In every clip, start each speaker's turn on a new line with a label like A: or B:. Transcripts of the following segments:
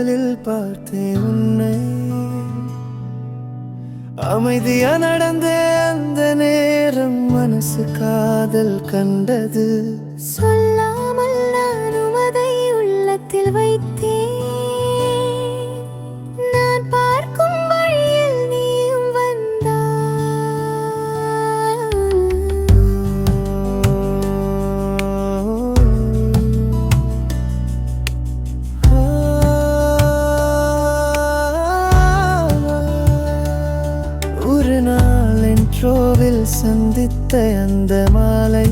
A: முதலில் பார்த்தேன் உன்னை. அமைதியா நடந்த அந்த நேரம் மனசு காதல் கண்டது.
B: சொல்லாமல் நானும் அதை உள்ளத்தில் வைத்தேன். நான் பார்க்கும் வழியில் நீயும்
A: ஒரு நாள் இன்ட்ரோவில் சந்தித்த அந்த மாலை,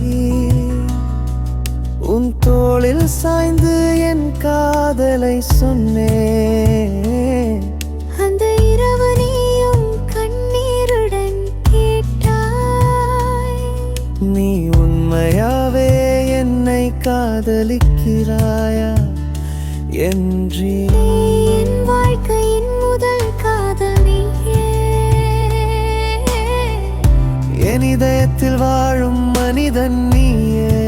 A: உன் தோளில் சாய்ந்து என் காதலை சொன்னேன்.
B: அந்த இரவு நீயும் கண்ணீருடன் கேட்டாய்,
A: நீ உண்மையாவே என்னை காதலிக்கிறாயா என்று.
B: என் வாழ்க்கையின் முதல் காதல் நீயே.
A: என் இதயத்தில் வாழும் மனிதன் நீயே.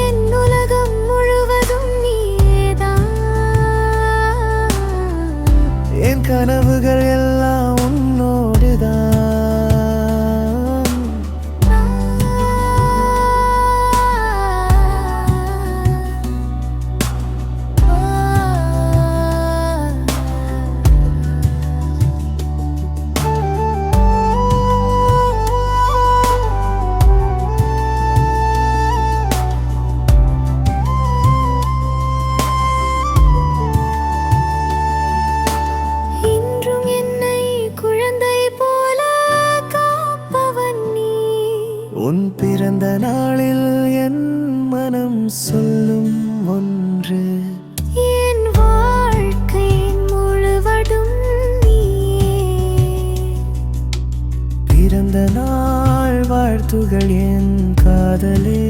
B: என் உலகம் முழுவதும் நீயேதான்.
A: என் கனவுகள் எல்லாம் உன்னோடுதான்.
B: இன்றும் என்னை குழந்தை போல காப்பவன் நீ.
A: உன் பிறந்த நாளில் என் மனம் சொல்லும் ஒன்று,
B: என் வாழ்க்கை முழுவதும் நீயே.
A: பிறந்த நாள் வாழ்த்துகள் என் காதலே.